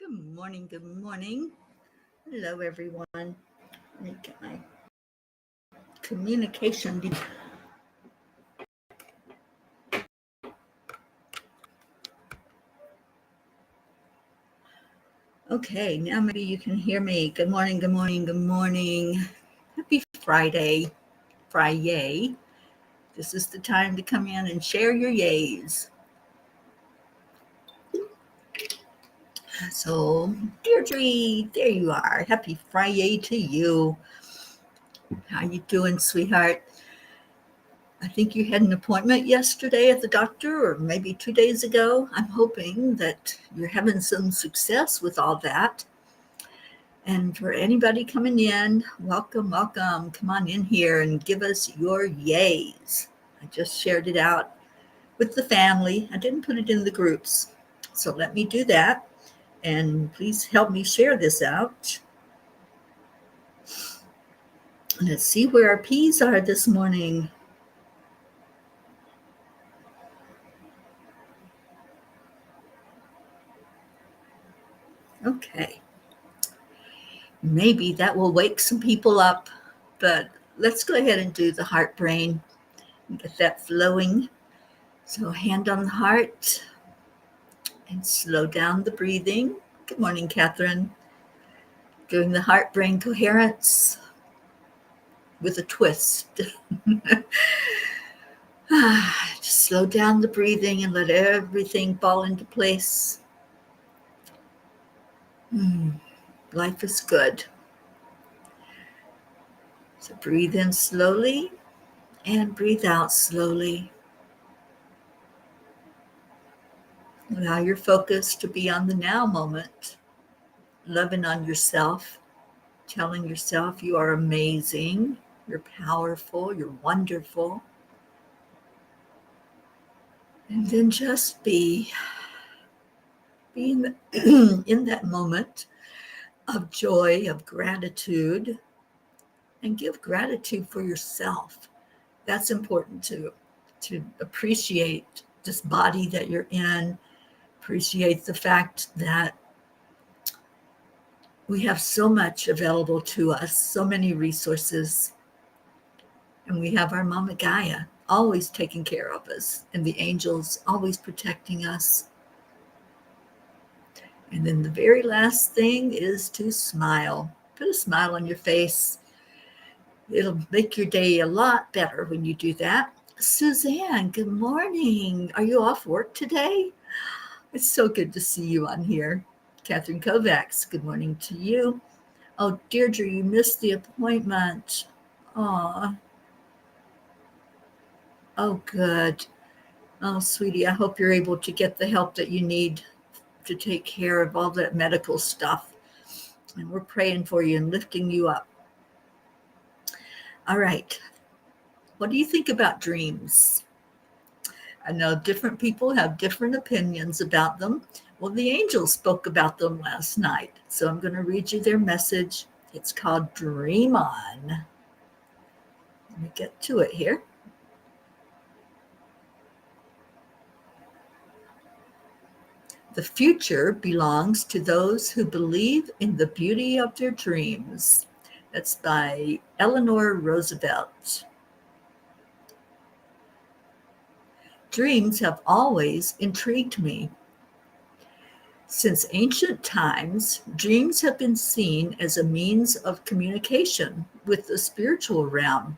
Good morning. Good morning. Hello, everyone. Let me get my communication. Okay, now maybe you can hear me. Good morning. Good morning. Good morning. Happy Friday. Friday. This is the time to come in and share your yays. So, Deirdre, there you are. Happy Friday to you. How you doing, sweetheart? I think you had an appointment yesterday at the doctor, or maybe 2 days ago. I'm hoping that you're having some success with all that. And for anybody coming in, welcome, welcome. Come on in here and give us your yays. I just shared it out with the family. I didn't put it in the groups. So let me do that. And please help me share this out. Let's see where our P's are this morning. Okay. Maybe that will wake some people up, but let's go ahead and do the heart brain and get that flowing. So hand on the heart and slow down the breathing. Good morning, Catherine. Doing the heart brain coherence with a twist. Just slow down the breathing and let everything fall into place. Life is good. So breathe in slowly and breathe out slowly. Allow your focus to be on the now moment, loving on yourself, telling yourself you are amazing, you're powerful, you're wonderful. And then just be in that moment of joy, of gratitude, and give gratitude for yourself. That's important to appreciate this body that you're in, appreciate the fact that we have so much available to us, so many resources, and we have our Mama Gaia always taking care of us, and the angels always protecting us. And then the very last thing is to smile. Put a smile on your face. It'll make your day a lot better when you do that. Suzanne, good morning. Are you off work today? It's so good to see you on here. Catherine Kovacs, good morning to you. Oh, Deirdre, you missed the appointment. Aw. Oh, good. Oh, sweetie, I hope you're able to get the help that you need to take care of all that medical stuff. And we're praying for you and lifting you up. All right. What do you think about dreams? I know different people have different opinions about them. Well, the angels spoke about them last night. So I'm going to read you their message. It's called Dream On. Let me get to it here. The future belongs to those who believe in the beauty of their dreams. That's by Eleanor Roosevelt. Dreams have always intrigued me. Since ancient times, dreams have been seen as a means of communication with the spiritual realm.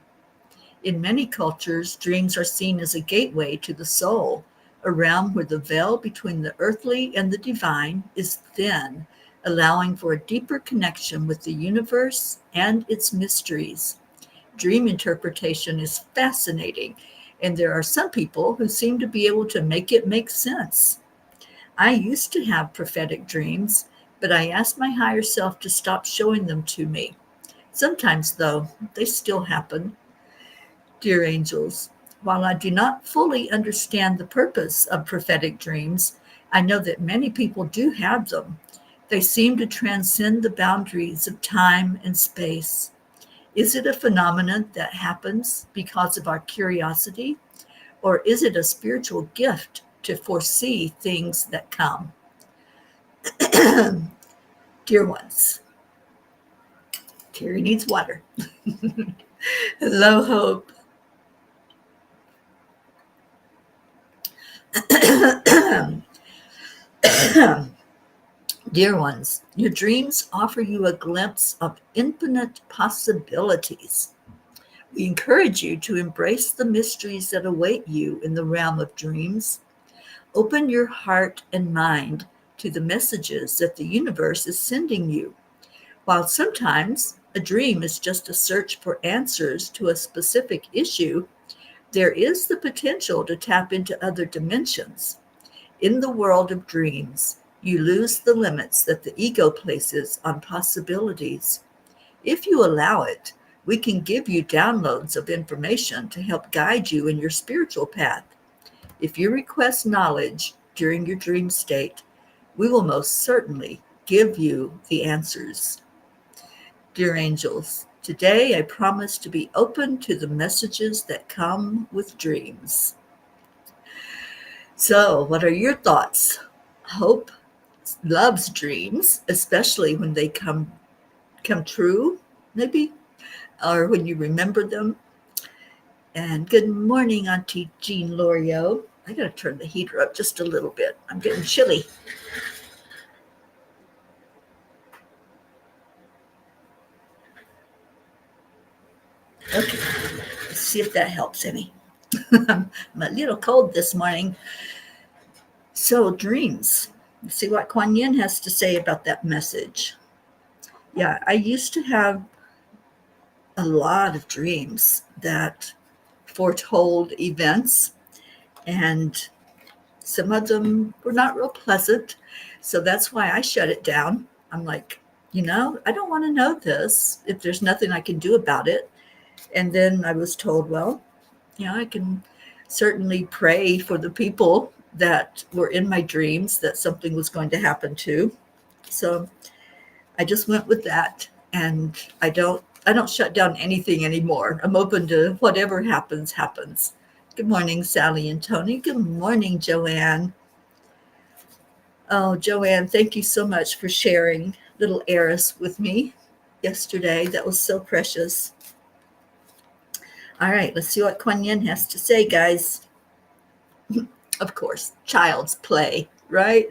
In many cultures, dreams are seen as a gateway to the soul, a realm where the veil between the earthly and the divine is thin, allowing for a deeper connection with the universe and its mysteries. Dream interpretation is fascinating, and there are some people who seem to be able to make it make sense. I used to have prophetic dreams, but I asked my higher self to stop showing them to me. Sometimes, though, they still happen. Dear angels, while I do not fully understand the purpose of prophetic dreams, I know that many people do have them. They seem to transcend the boundaries of time and space. Is it a phenomenon that happens because of our curiosity, or is it a spiritual gift to foresee things that come? Dear ones, Teri needs water. Hello, Hope. Dear ones, your dreams offer you a glimpse of infinite possibilities. We encourage you to embrace the mysteries that await you in the realm of dreams. Open your heart and mind to the messages that the universe is sending you. While sometimes a dream is just a search for answers to a specific issue, there is the potential to tap into other dimensions. In the world of dreams, you lose the limits that the ego places on possibilities. If you allow it, we can give you downloads of information to help guide you in your spiritual path. If you request knowledge during your dream state, we will most certainly give you the answers. Dear angels, today I promise to be open to the messages that come with dreams. So, what are your thoughts? Hope loves dreams, especially when they come true, maybe, or when you remember them. And good morning, Auntie Jean Lorio. I gotta turn the heater up just a little bit. I'm getting chilly. Okay, let's see if that helps any. I'm a little cold this morning. So, dreams. Let's see what Kuan Yin has to say about that message. Yeah, I used to have a lot of dreams that foretold events, and some of them were not real pleasant. So that's why I shut it down. I'm like, I don't want to know this if there's nothing I can do about it. And then I was told, well, I can certainly pray for the people that were in my dreams that something was going to happen to. So I just went with that, and I don't shut down anything anymore. I'm open to whatever happens. Good morning, Sally and Tony. Good morning, Joanne. Oh, Joanne, thank you so much for sharing little Eris with me yesterday. That was so precious. All right, let's see what Kuan Yin has to say, guys. Of course, child's play, right?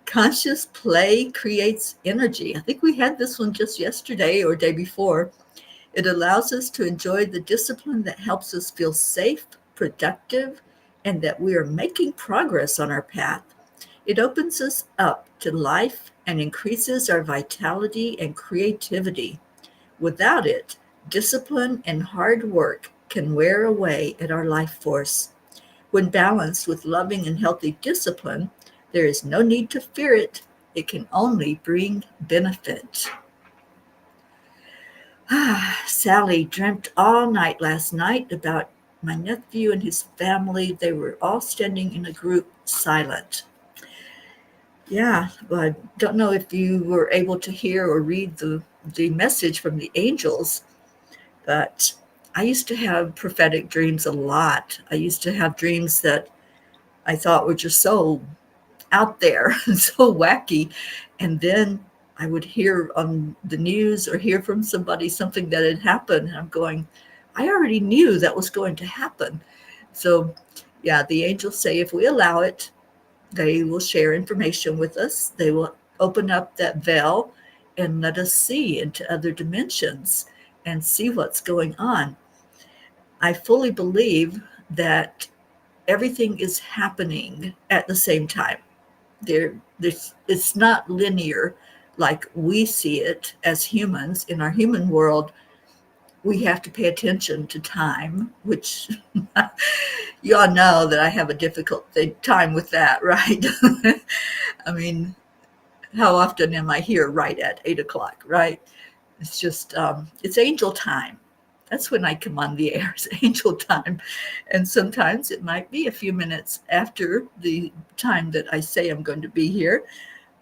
Conscious play creates energy. I think we had this one just yesterday or day before. It allows us to enjoy the discipline that helps us feel safe, productive, and that we are making progress on our path. It opens us up to life and increases our vitality and creativity. Without it, discipline and hard work can wear away at our life force. When balanced with loving and healthy discipline, there is no need to fear it. It can only bring benefit. Sally dreamt all night last night about my nephew and his family. They were all standing in a group, silent. Yeah, well, I don't know if you were able to hear or read the message from the angels, but I used to have prophetic dreams a lot. I used to have dreams that I thought were just so out there and so wacky. And then I would hear on the news or hear from somebody something that had happened. And I'm going, I already knew that was going to happen. So, yeah, the angels say if we allow it, they will share information with us. They will open up that veil and let us see into other dimensions and see what's going on. I fully believe that everything is happening at the same time. It's not linear like we see it as humans. In our human world, we have to pay attention to time, which you all know that I have a difficult time with that, right? I mean, how often am I here right at 8 o'clock, right? It's just, it's angel time. That's when I come on the air, it's angel time. And sometimes it might be a few minutes after the time that I say I'm going to be here,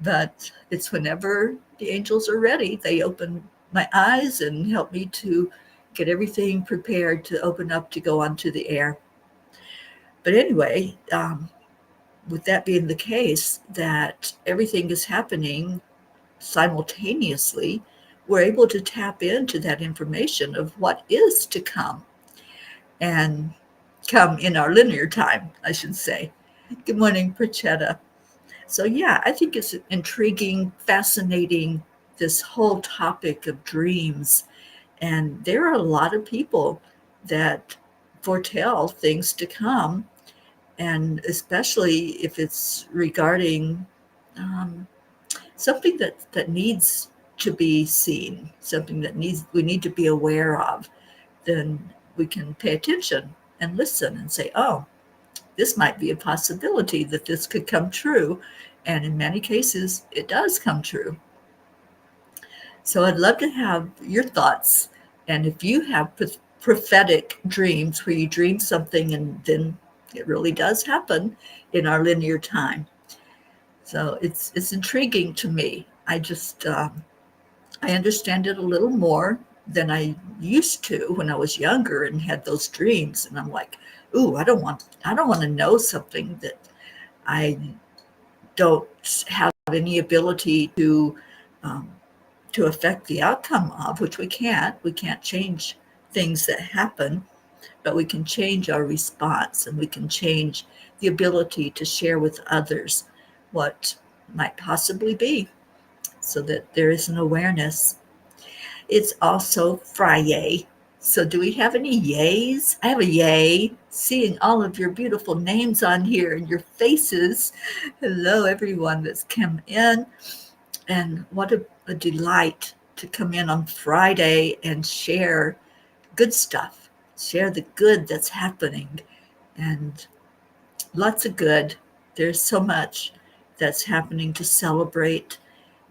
but it's whenever the angels are ready. They open my eyes and help me to get everything prepared to open up to go onto the air. But anyway, with that being the case, that everything is happening simultaneously, we're able to tap into that information of what is to come and come in our linear time, I should say. Good morning, Prachetta. So, yeah, I think it's intriguing, fascinating, this whole topic of dreams. And there are a lot of people that foretell things to come, and especially if it's regarding um, something that needs to be seen, something that we need to be aware of, then we can pay attention and listen and say, oh, this might be a possibility that this could come true. And in many cases, it does come true. So I'd love to have your thoughts. And if you have prophetic dreams where you dream something and then it really does happen in our linear time. So it's intriguing to me. I understand it a little more than I used to when I was younger and had those dreams. And I'm like, ooh, I don't want to know something that I don't have any ability um, to affect the outcome of, which we can't. We can't change things that happen, but we can change our response, and we can change the ability to share with others what might possibly be, so that there is an awareness. It's also Friday. So, do we have any yays? I have a yay seeing all of your beautiful names on here and your faces. Hello, everyone that's come in. And what a delight to come in on Friday and share good stuff, share the good that's happening, and lots of good. There's so much that's happening to celebrate,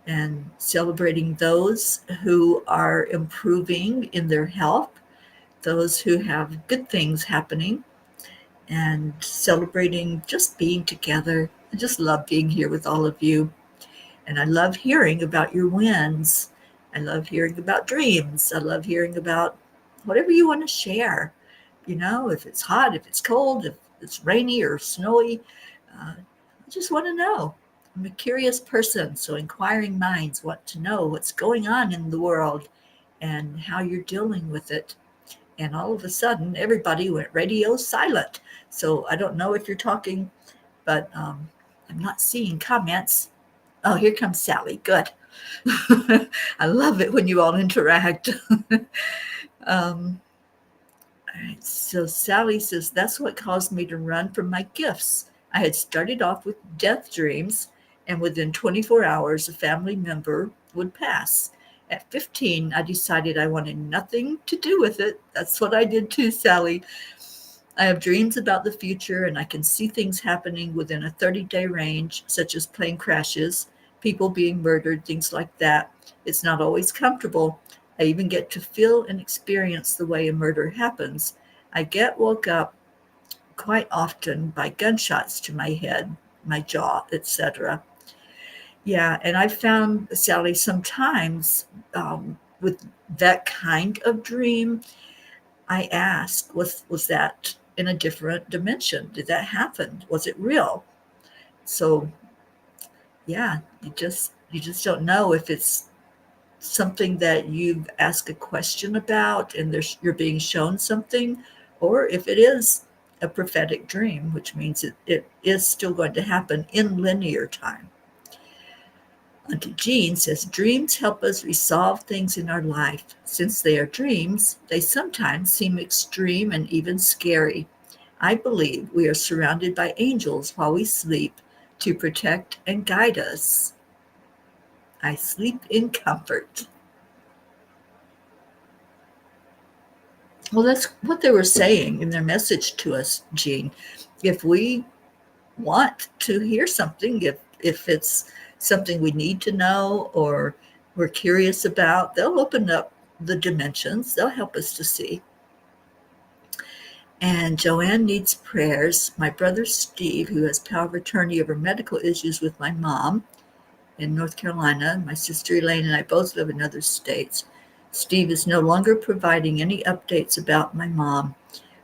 and celebrating those who are improving in their health, those who have good things happening, and celebrating just being together. I just love being here with all of you. And I love hearing about your wins. I love hearing about dreams. I love hearing about whatever you want to share. If it's hot, if it's cold, if it's rainy or snowy, I just want to know. I'm a curious person, so inquiring minds want to know what's going on in the world and how you're dealing with it. And all of a sudden, everybody went radio silent. So I don't know if you're talking, but I'm not seeing comments. Oh, here comes Sally. Good. I love it when you all interact. um, all right, so Sally says, that's what caused me to run from my gifts. I had started off with death dreams, and within 24 hours, a family member would pass. At 15, I decided I wanted nothing to do with it. That's what I did too, Sally. I have dreams about the future, and I can see things happening within a 30-day range, such as plane crashes, people being murdered, things like that. It's not always comfortable. I even get to feel and experience the way a murder happens. I get woke up quite often by gunshots to my head, my jaw, etc. Yeah, and I found, Sally, sometimes with that kind of dream, I ask, was that in a different dimension? Did that happen? Was it real? So yeah, you just don't know if it's something that you've asked a question about and you're being shown something, or if it is a prophetic dream, which means it is still going to happen in linear time. Auntie Jean says, dreams help us resolve things in our life. Since they are dreams, they sometimes seem extreme and even scary. I believe we are surrounded by angels while we sleep to protect and guide us. I sleep in comfort. Well, that's what they were saying in their message to us, Jean. If we want to hear something, if it's something we need to know or we're curious about, they'll open up the dimensions. They'll help us to see. And Joanne needs prayers. My brother Steve, who has power of attorney over medical issues with my mom in North Carolina, my sister Elaine and I both live in other states. Steve is no longer providing any updates about my mom.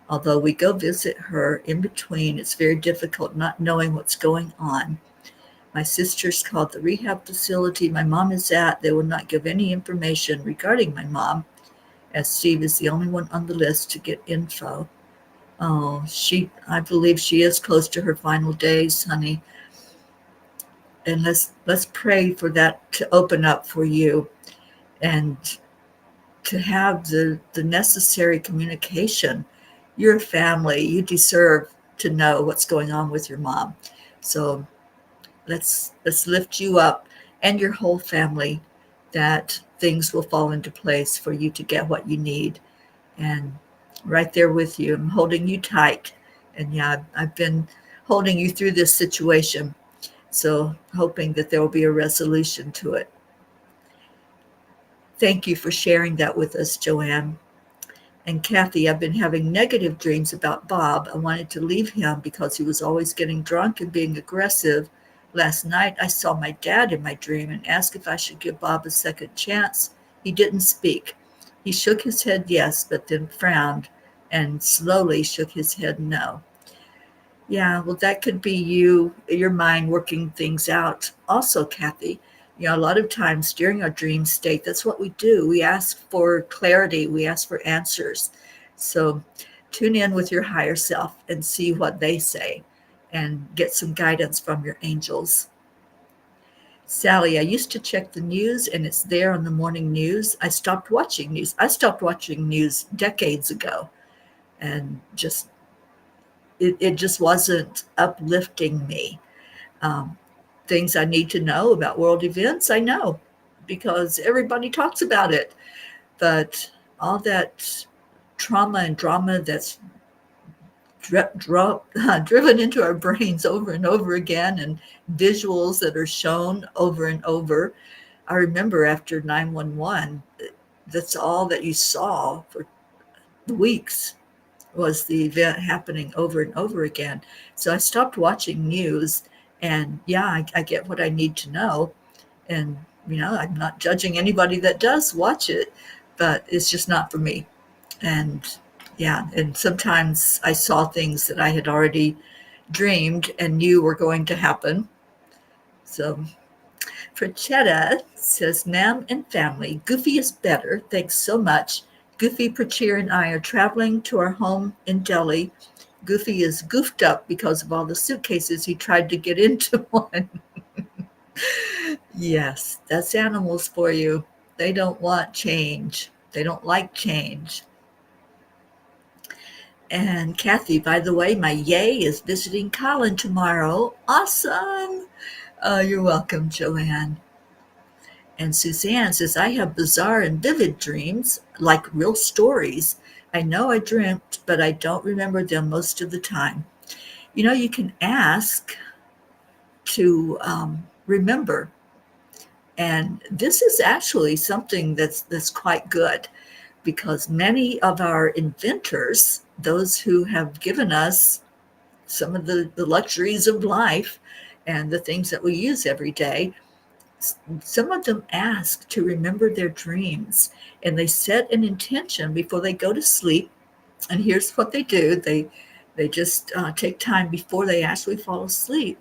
Although we go visit her in between, it's very difficult not knowing what's going on. My sisters called the rehab facility my mom is at. They will not give any information regarding my mom, as Steve is the only one on the list to get info. Oh, I believe she is close to her final days, honey. And let's pray for that to open up for you and to have the necessary communication. You're a family. You deserve to know what's going on with your mom. So let's lift you up and your whole family, that things will fall into place for you to get what you need. And right there with you, I'm holding you tight. And yeah, I've been holding you through this situation. So hoping that there will be a resolution to it. Thank you for sharing that with us, Joanne. And Kathy, I've been having negative dreams about Bob. I wanted to leave him because he was always getting drunk and being aggressive. Last night, I saw my dad in my dream and asked if I should give Bob a second chance. He didn't speak. He shook his head yes, but then frowned and slowly shook his head no. Yeah, well, that could be your mind working things out. Also, Kathy, a lot of times during our dream state, that's what we do. We ask for clarity, we ask for answers. So tune in with your higher self and see what they say and get some guidance from your angels. Sally, I used to check the news and it's there on the morning news. I stopped watching news. I stopped watching news decades ago and it just wasn't uplifting me. Um, Things I need to know about world events, I know because everybody talks about it. But all that trauma and drama that's driven into our brains over and over again, and visuals that are shown over and over. I remember after 911, that's all that you saw for weeks was the event happening over and over again. So I stopped watching news, and yeah, I get what I need to know. And, I'm not judging anybody that does watch it, but it's just not for me. And yeah, and sometimes I saw things that I had already dreamed and knew were going to happen. So Prachetta says, Ma'am and family, Goofy is better. Thanks so much. Goofy, Prachir, and I are traveling to our home in Delhi. Goofy is goofed up because of all the suitcases he tried to get into one. Yes, that's animals for you. They don't want change. They don't like change. And Kathy, by the way, my yay is visiting Colin tomorrow. Awesome. You're welcome, Joanne. And Suzanne says, I have bizarre and vivid dreams, like real stories. I know I dreamt, but I don't remember them most of the time. You can ask to remember. And this is actually something that's quite good because many of our inventors, those who have given us some of the luxuries of life and the things that we use every day, some of them ask to remember their dreams and they set an intention before they go to sleep. And here's what they do. They just take time before they actually fall asleep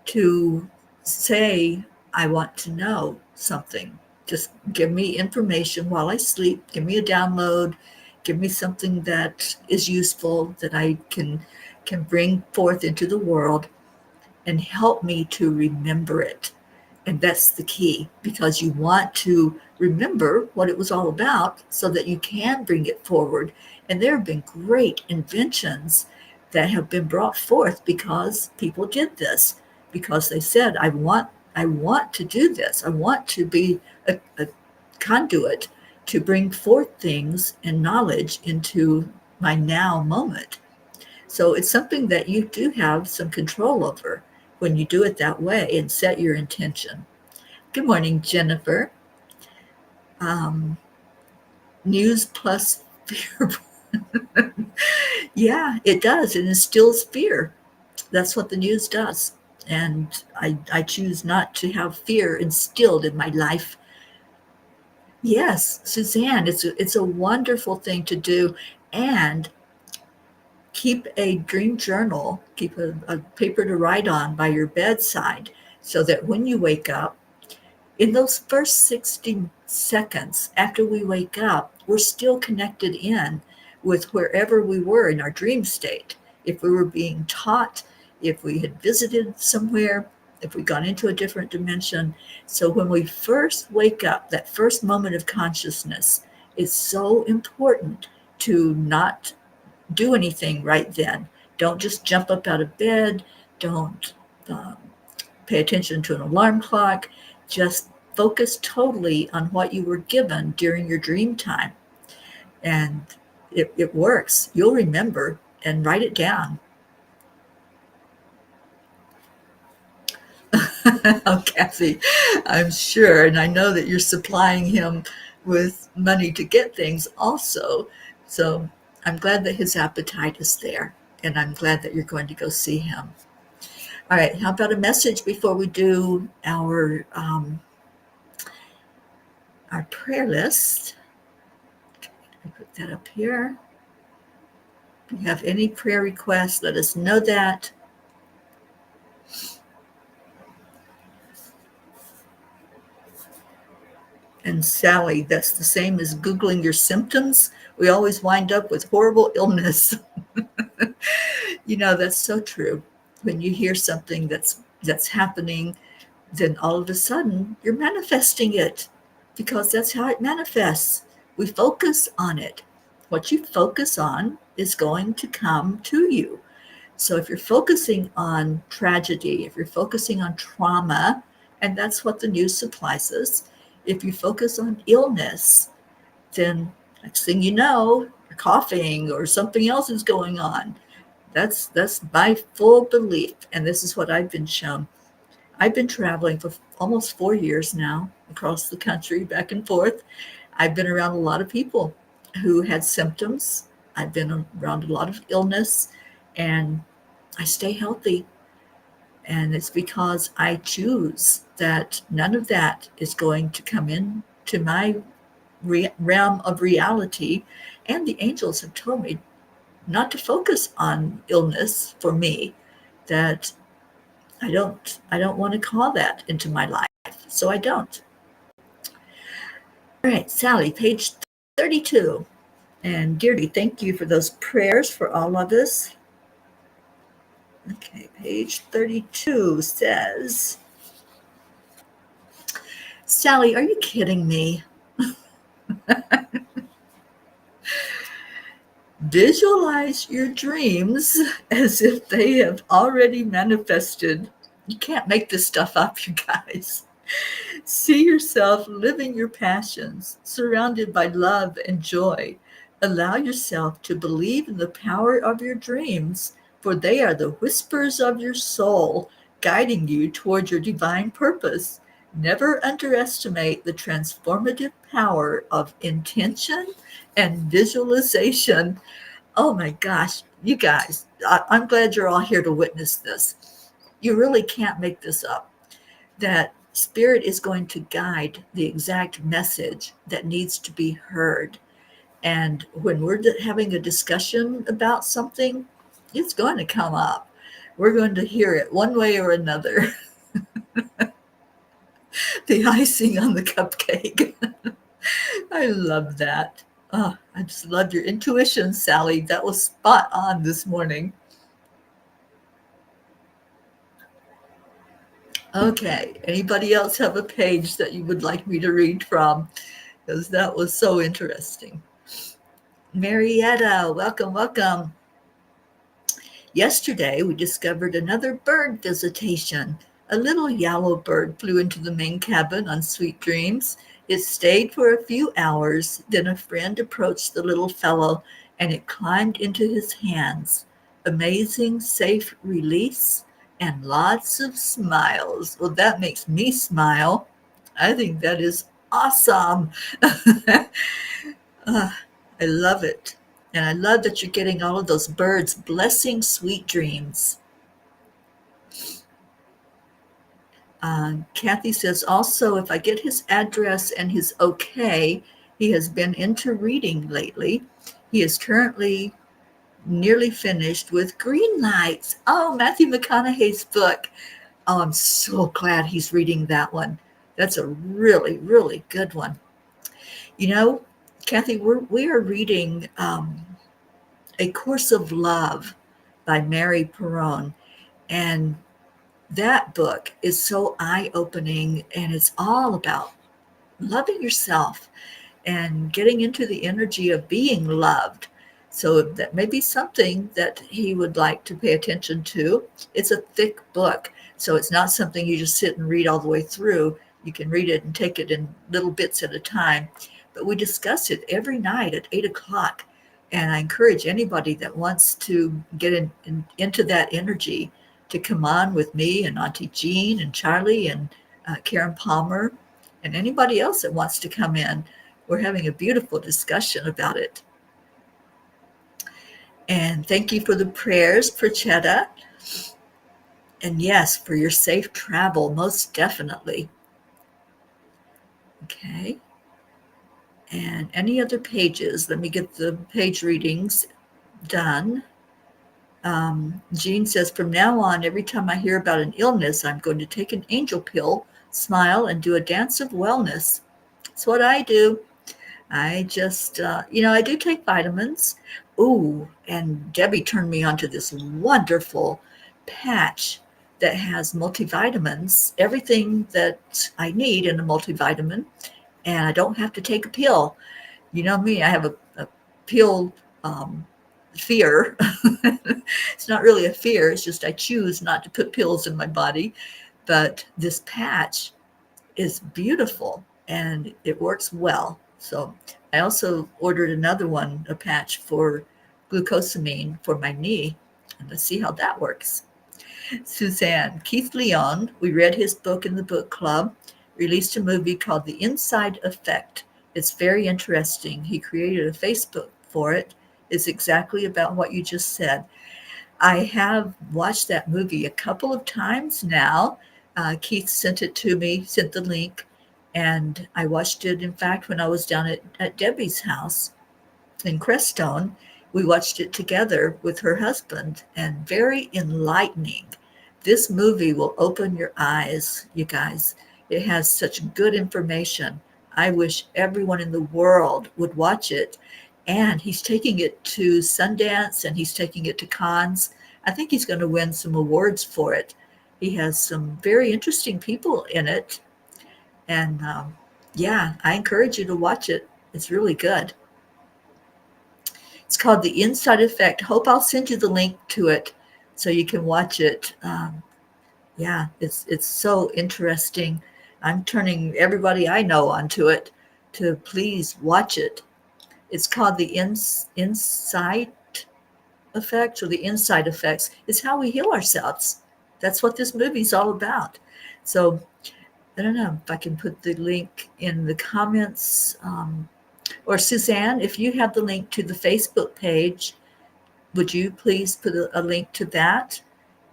to say, I want to know something. Just give me information while I sleep. Give me a download. Give me something that is useful that I can bring forth into the world and help me to remember it. And that's the key because you want to remember what it was all about so that you can bring it forward. And there have been great inventions that have been brought forth because people did this, because they said, I want to do this. I want to be a conduit to bring forth things and knowledge into my now moment. So it's something that you do have some control over when you do it that way and set your intention. Good morning, Jennifer. Um, News plus fear. Yeah, it does. It instills fear. That's what the news does. And I choose not to have fear instilled in my life. Yes, Suzanne, it's a wonderful thing to do. And keep a dream journal, keep a paper to write on by your bedside so that when you wake up, in those first 60 seconds after we wake up, we're still connected in with wherever we were in our dream state. If we were being taught, if we had visited somewhere, if we got into a different dimension. So when we first wake up, that first moment of consciousness is so important to not do anything right then. Don't just jump up out of bed. Don't um, pay attention to an alarm clock. Just focus totally on what you were given during your dream time. And it works. You'll remember and write it down. Oh, Kathy, I'm sure. And I know that you're supplying him with money to get things also. So I'm glad that his appetite is there. And I'm glad that you're going to go see him. All right. How about a message before we do our prayer list? I put that up here. If you have any prayer requests, let us know that. And Sally, that's the same as Googling your symptoms. We always wind up with horrible illness. That's so true. When you hear something that's happening, then all of a sudden you're manifesting it because that's how it manifests. We focus on it. What you focus on is going to come to you. So if you're focusing on tragedy, if you're focusing on trauma, and that's what the news supplies us, if you focus on illness, then next thing you know, you're coughing or something else is going on. That's my full belief, and this is what I've been shown. I've been traveling for almost 4 years now across the country, back and forth. I've been around a lot of people who had symptoms. I've been around a lot of illness, and I stay healthy. And it's because I choose that none of that is going to come into my realm of reality. And the angels have told me not to focus on illness for me, that I don't want to call that into my life. So I don't. All right, Sally, page 32. And Deirdre, thank you for those prayers for all of us. Okay, page 32 says, Sally, are you kidding me? Visualize your dreams as if they have already manifested. You can't make this stuff up, you guys. See yourself living your passions, surrounded by love and joy. Allow yourself to believe in the power of your dreams, for they are the whispers of your soul, guiding you toward your divine purpose. Never underestimate the transformative power of intention and visualization. Oh my gosh, you guys, I'm glad you're all here to witness this. You really can't make this up. That spirit is going to guide the exact message that needs to be heard. And when we're having a discussion about something, it's going to come up. We're going to hear it one way or another. The icing on the cupcake. I love that. Oh, I just love your intuition, Sally. That was spot on this morning. Okay, anybody else have a page that you would like me to read from? Because that was so interesting. Marietta, welcome, welcome. Yesterday, we discovered another bird visitation. A little yellow bird flew into the main cabin on Sweet Dreams. It stayed for a few hours. Then a friend approached the little fellow, and it climbed into his hands. Amazing, safe release, and lots of smiles. Well, that makes me smile. I think that is awesome. I love it. And I love that you're getting all of those birds blessing sweet dreams. Kathy says, also, if I get his address and his okay, he has been into reading lately. He is currently nearly finished with Green Lights. Oh, Matthew McConaughey's book. Oh, I'm so glad he's reading that one. That's a really, really good one. You know, Kathy, we are reading A Course of Love by Mary Perron. And that book is so eye opening, and it's all about loving yourself and getting into the energy of being loved. So that may be something that he would like to pay attention to. It's a thick book, so it's not something you just sit and read all the way through. You can read it and take it in little bits at a time. But we discuss it every night at 8 o'clock. And I encourage anybody that wants to get into that energy to come on with me and Auntie Jean and Charlie and Karen Palmer and anybody else that wants to come in. We're having a beautiful discussion about it. And thank you for the prayers for Chetta. And yes, for your safe travel, most definitely. Okay. And any other pages? Let me get the page readings done. Jean says, from now on, every time I hear about an illness, I'm going to take an angel pill, smile, and do a dance of wellness. That's what I do. I just, I do take vitamins. Ooh, and Debbie turned me onto this wonderful patch that has multivitamins, everything that I need in a multivitamin, and I don't have to take a pill. You know me, I have a pill fear. It's not really a fear, it's just I choose not to put pills in my body. But this patch is beautiful and it works well. So I also ordered another one, a patch for glucosamine for my knee. And let's see how that works. Suzanne, Keith Leon, we read his book in the book club, released a movie called The Inside Effect. It's very interesting. He created a Facebook for it. It's exactly about what you just said. I have watched that movie a couple of times now. Keith sent it to me, sent the link, and I watched it, in fact, when I was down at Debbie's house in Crestone. We watched it together with her husband, and very enlightening. This movie will open your eyes, you guys. It has such good information. I wish everyone in the world would watch it. And he's taking it to Sundance and he's taking it to cons. I think he's going to win some awards for it. He has some very interesting people in it. And yeah, I encourage you to watch it. It's really good. It's called The Inside Effect. Hope I'll send you the link to it so you can watch it. Yeah, it's so interesting. I'm turning everybody I know onto it to please watch it. It's called The Insight Effect or The Inside Effects. It's how we heal ourselves. That's what this movie's all about. So I don't know if I can put the link in the comments. Or Suzanne, if you have the link to the Facebook page, would you please put a link to that?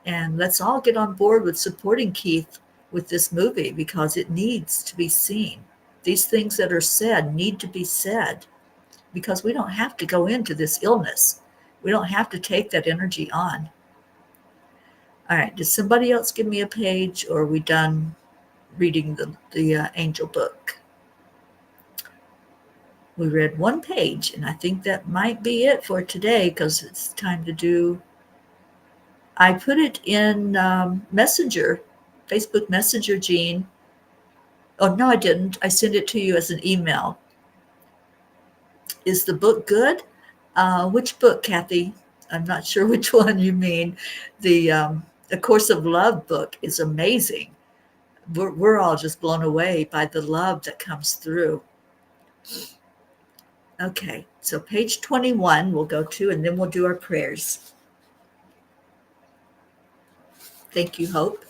And let's all get on board with supporting Keith with this movie because it needs to be seen. These things that are said need to be said because we don't have to go into this illness. We don't have to take that energy on. All right, does somebody else give me a page or are we done reading the angel book? We read one page, and I think that might be it for today because it's time to do. I put it in Messenger, Facebook Messenger, Jean. Oh, no, I didn't. I sent it to you as an email. Is the book good? Which book, Kathy? I'm not sure which one you mean. The A Course of Love book is amazing. We're all just blown away by the love that comes through. Okay, so page 21 we'll go to, and then we'll do our prayers. Thank you, Hope.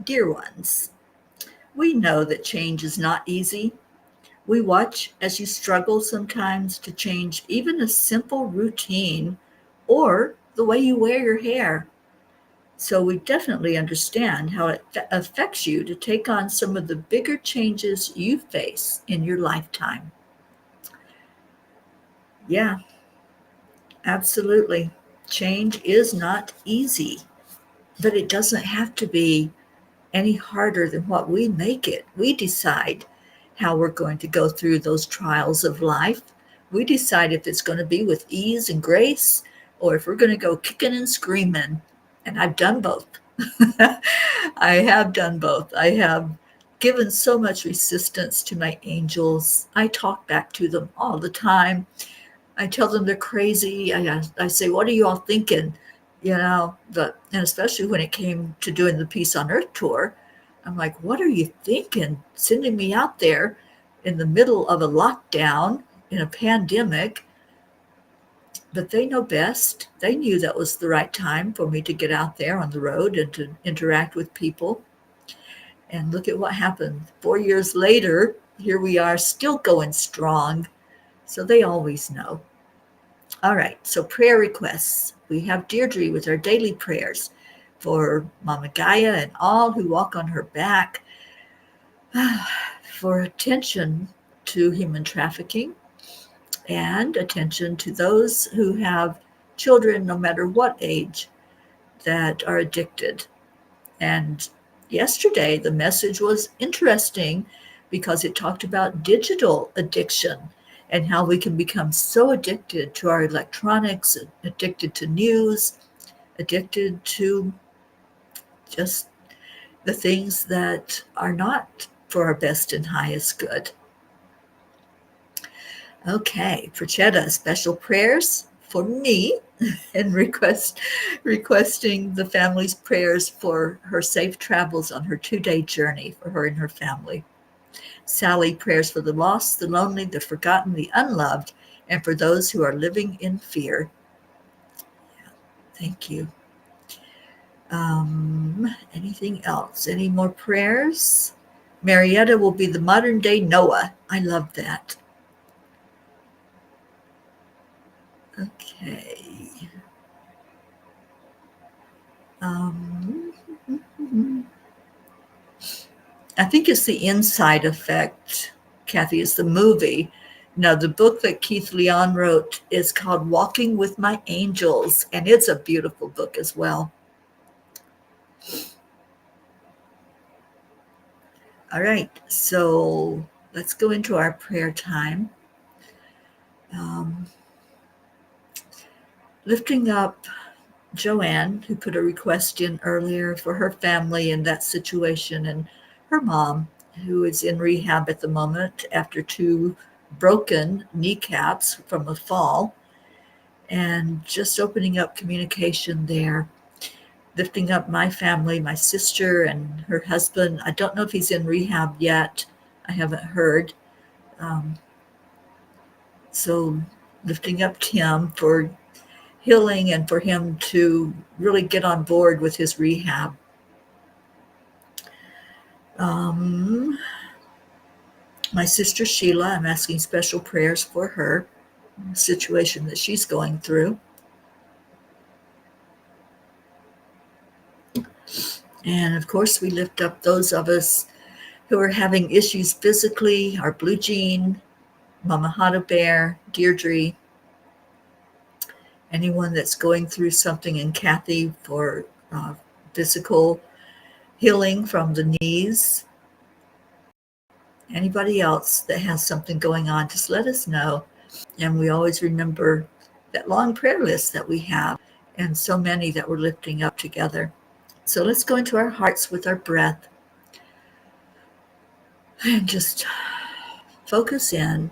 Dear ones, we know that change is not easy. We watch as you struggle sometimes to change even a simple routine or the way you wear your hair. So we definitely understand how it affects you to take on some of the bigger changes you face in your lifetime. Yeah, absolutely. Change is not easy, but it doesn't have to be any harder than what we make it. We decide how we're going to go through those trials of life. We decide if it's going to be with ease and grace or if we're going to go kicking and screaming. And I've done both. I have done both. I have given so much resistance to my angels. I talk back to them all the time. I tell them they're crazy. I say, "What are you all thinking?" And especially when it came to doing the Peace on Earth tour, I'm like, "What are you thinking? Sending me out there in the middle of a lockdown in a pandemic?" But they know best. They knew that was the right time for me to get out there on the road and to interact with people. And look at what happened. 4 years later, here we are still going strong. So they always know. All right, so prayer requests. We have Deirdre with our daily prayers for Mama Gaia and all who walk on her back, for attention to human trafficking and attention to those who have children, no matter what age, that are addicted. And yesterday, the message was interesting because it talked about digital addiction and how we can become so addicted to our electronics, addicted to news, addicted to just the things that are not for our best and highest good. Okay, Prachetta, special prayers for me and requesting the family's prayers for her safe travels on her 2-day journey for her and her family. Sally, prayers for the lost, the lonely, the forgotten, the unloved, and for those who are living in fear. Thank you. Anything else? Any more prayers? Marietta will be the modern day Noah. I love that. Okay. Um, I think it's the Inside Effect, Kathy, is the movie. Now, the book that Keith Leon wrote is called Walking with My Angels, and it's a beautiful book as well. All right, so let's go into our prayer time. Lifting up Joanne, who put a request in earlier for her family in that situation, and her mom, who is in rehab at the moment after 2 broken kneecaps from a fall, and just opening up communication there. Lifting up my family, my sister and her husband. I don't know if he's in rehab yet. I haven't heard. So lifting up Tim for healing and for him to really get on board with his rehab. My sister Sheila, I'm asking special prayers for her situation that she's going through. And of course, we lift up those of us who are having issues physically, our Blue Jean, Mama Hana Bear, Deirdre, anyone that's going through something, and Kathy for physical healing from the knees. Anybody else that has something going on, just let us know. And we always remember that long prayer list that we have and so many that we're lifting up together. So let's go into our hearts with our breath and just focus in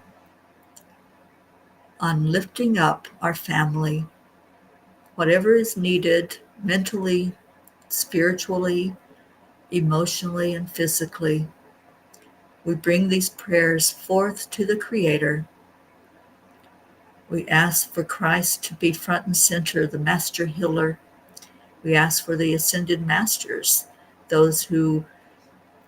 on lifting up our family, whatever is needed mentally, spiritually, emotionally, and physically. We bring these prayers forth to the Creator. We ask for Christ to be front and center, the Master Healer. We ask for the Ascended Masters, those who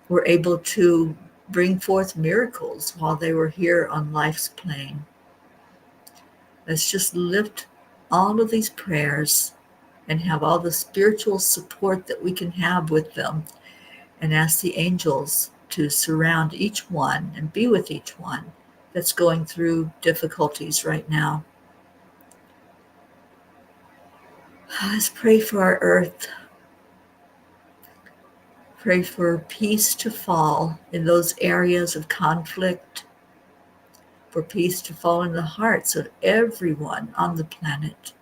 were able to bring forth miracles while they were here on life's plane. Let's just lift all of these prayers and have all the spiritual support that we can have with them, and ask the angels to surround each one and be with each one that's going through difficulties right now. Let's pray for our earth. Pray for peace to fall in those areas of conflict, for peace to fall in the hearts of everyone on the planet.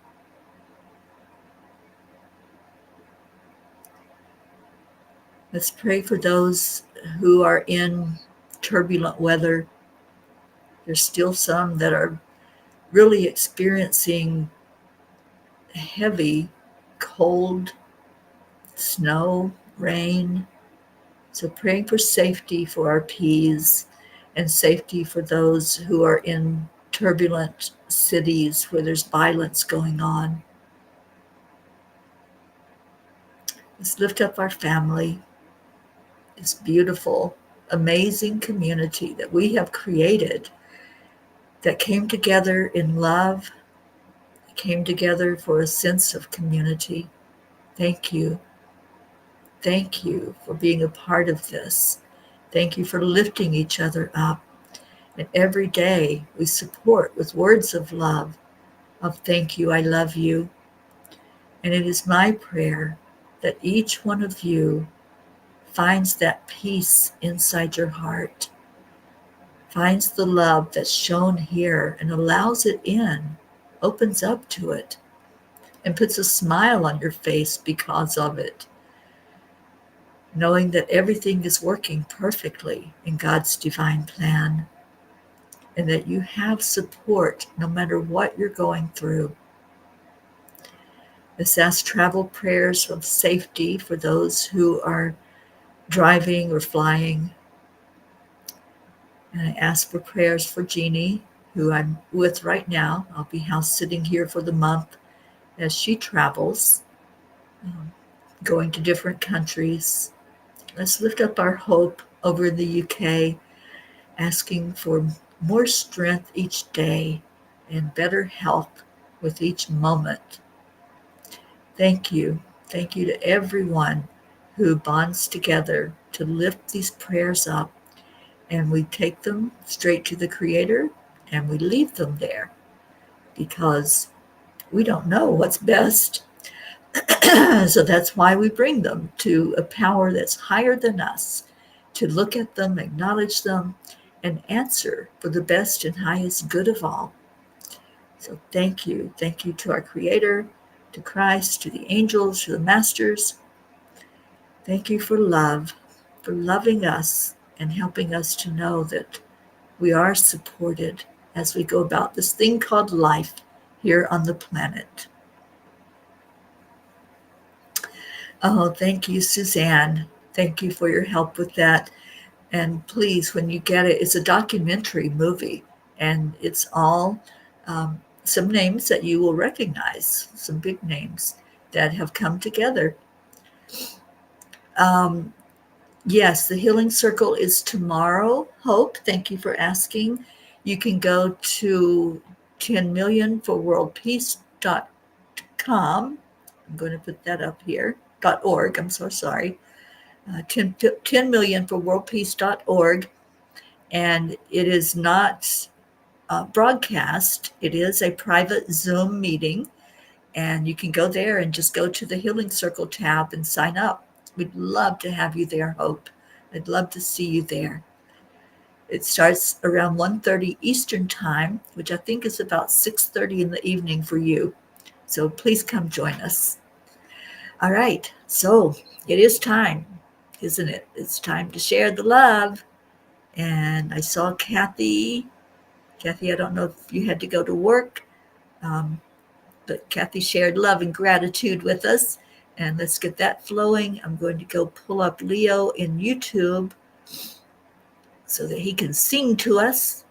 Let's pray for those who are in turbulent weather. There's still some that are really experiencing heavy, cold, snow, rain. So praying for safety for our peas and safety for those who are in turbulent cities where there's violence going on. Let's lift up our family, this beautiful, amazing community that we have created that came together in love, came together for a sense of community. Thank you. Thank you for being a part of this. Thank you for lifting each other up. And every day we support with words of love, of thank you, I love you. And it is my prayer that each one of you finds that peace inside your heart, finds the love that's shown here and allows it in, opens up to it, and puts a smile on your face because of it, knowing that everything is working perfectly in God's divine plan and that you have support no matter what you're going through. Let's ask travel prayers of safety for those who are driving or flying. And I ask for prayers for Jeannie, who I'm with right now. I'll be house sitting here for the month as she travels, um, going to different countries. Let's lift up our hope over in the UK, asking for more strength each day and better health with each moment. Thank you. Thank you to everyone who bonds together to lift these prayers up, and we take them straight to the Creator and we leave them there because we don't know what's best. So that's why we bring them to a power that's higher than us, to look at them, acknowledge them, and answer for the best and highest good of all. So thank you. Thank you to our Creator, to Christ, to the angels, to the masters. Thank you for love, for loving us and helping us to know that we are supported as we go about this thing called life here on the planet. Oh, thank you, Suzanne. Thank you for your help with that. And please, when you get it, it's a documentary movie, and it's all some names that you will recognize, some big names that have come together. Um, yes, the Healing Circle is tomorrow. Hope, thank you for asking. You can go to 10millionforworldpeace.com. I'm going to put that up here. .org, I'm so sorry. 10 million for worldpeace.org, and it is not broadcast. It is a private Zoom meeting, and you can go there and just go to the Healing Circle tab and sign up. We'd love to have you there, Hope. I'd love to see you there. It starts around 1:30 Eastern time, which I think is about 6:30 in the evening for you. So please come join us. All right, so it is time, isn't it? It's time to share the love. And I saw Kathy. Kathy, I don't know if you had to go to work, but Kathy shared love and gratitude with us. And let's get that flowing. I'm going to go pull up Leo in YouTube so that he can sing to us.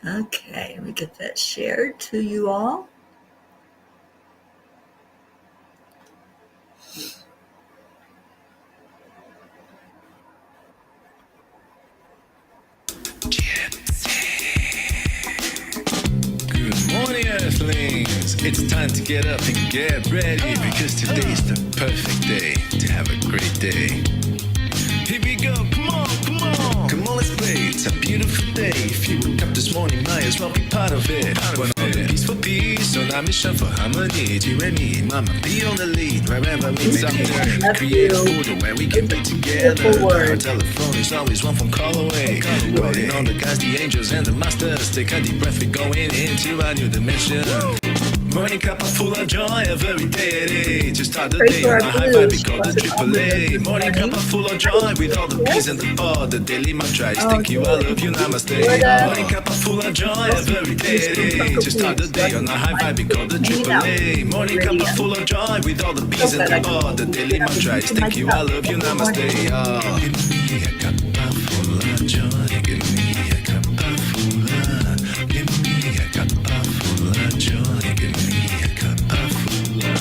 Okay, let me get that shared to you all. It's time to get up and get ready, because today's the perfect day to have a great day. Here we go, come on, come on. Come on, let's play, it's a beautiful day. If you woke up this morning, might as well be part of it. We're on a peaceful peace, on a mission for harmony. You and me, mama, be on the lead. Wherever meets up there, create a portal where we can be together. Our telephone is always one phone call away. Rolling on the guys, the angels and the masters. Take a deep breath, we're going into a new dimension. Morning Cuppa full of joy, every day. Just start the day on a high vibe, we call the AAA. Morning Cuppa full of joy, with all the peace and the power. The daily mantra is thank you, I love you, namaste. Morning Cuppa full of joy, every day. Just start the day on a high vibe, we call the AAA. Morning Cuppa full of joy, with all the peace and the power. The daily mantra is thank you, I love you, namaste. Oh. Give me a cuppa full of joy, give me a cuppa full of, give me a cuppa full of joy, give me a cuppa full of.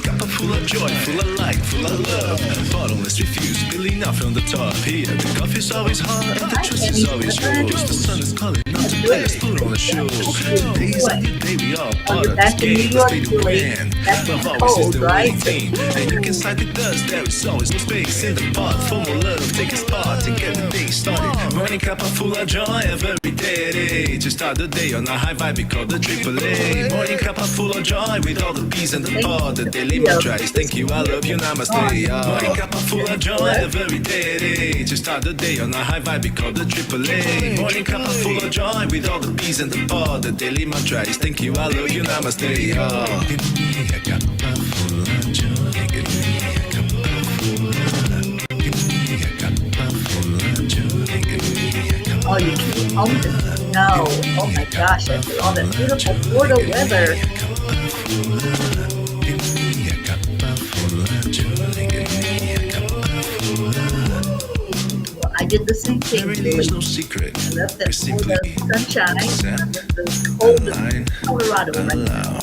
Cuppa full of joy, full of light, full of love. Bottomless refuse, spilling out from the top. Here, the coffee's always hot and the trust is always yours. The sun is calling out to play, let's put on a show. Today's a new day, we all part of this game. Let's stay the brand. Love always is the winning team. And you can side with us, there is always no space in the pot. For more love, take a spot to get the day started. Morning Cuppa full of joy, every day. Just start the day on a high vibe, we call the AAA. Morning Cuppa full of joy, with all the peace and the power. The daily mantra is thank you, I love you, namaste. Morning Cuppa full of joy, every day. Just start the day on a high vibe, we call the AAA. Morning Cuppa full of joy, with all the peace and the power. The daily mantra is thank you, I love you, namaste. Oh. Give me a cuppa full of joy, give me a cuppa full of, give me a cuppa full of joy, give me a cuppa. Oh, you keep home to snow. Oh my gosh, after all that beautiful Florida weather. Well, I did the same thing. There is no secret. I left that We're simply Florida sunshine. I accept, left the cold align, Colorado right now. allow.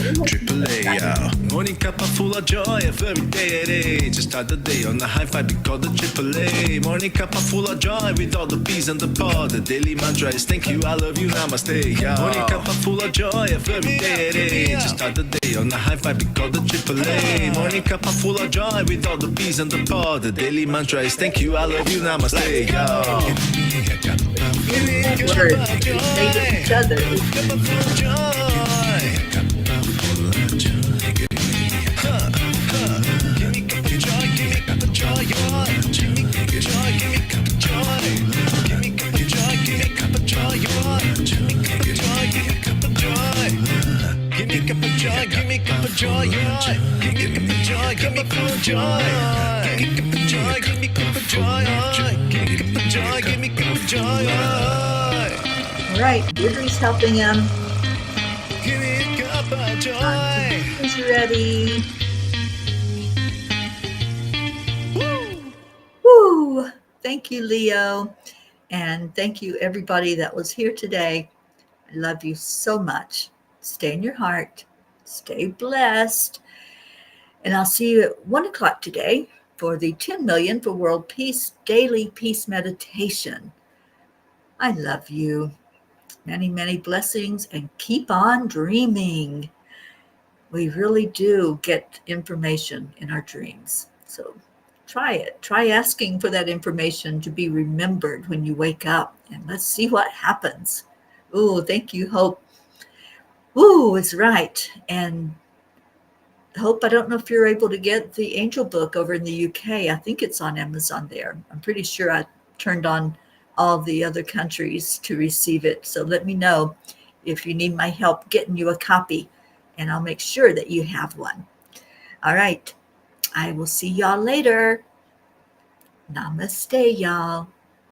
AAA, morning Cuppa full of joy, every day. Just start the day on a high vibe, we call the AAA. Morning Cuppa full of joy, with all the peace and the power. The daily mantra is thank you, I love you, namaste. Morning Cuppa full of joy, every day. Just start the day on a high vibe, we call the AAA. Morning Cuppa full of joy, with all the peace and the power. The daily mantra is thank you, I love you, namaste. Give me a cuppa full of joy. We say to each other. Cuppa full of joy. Give me Cuppa joy, give me Cuppa joy, give me Cuppa joy, give me Cuppa joy, give me Cuppa joy, give me Cuppa joy, give me Cuppa joy. All right, Deirdre's helping him. Give me Cuppa joy. He's ready. Woo! Thank you, Leo. And thank you, everybody that was here today. I love you so much. Stay in your heart. Stay blessed. And I'll see you at 1 o'clock today for the 10 Million for World Peace Daily Peace Meditation. I love you. Many, many blessings, and keep on dreaming. We really do get information in our dreams. So try it. Try asking for that information to be remembered when you wake up, and let's see what happens. Oh, thank you, Hope. Ooh, it's right. And Hope, I don't know if you're able to get the Angel book over in the UK. I think it's on Amazon there. I'm pretty sure I turned on all the other countries to receive it. So let me know if you need my help getting you a copy, and I'll make sure that you have one. All right. I will see y'all later. Namaste, y'all.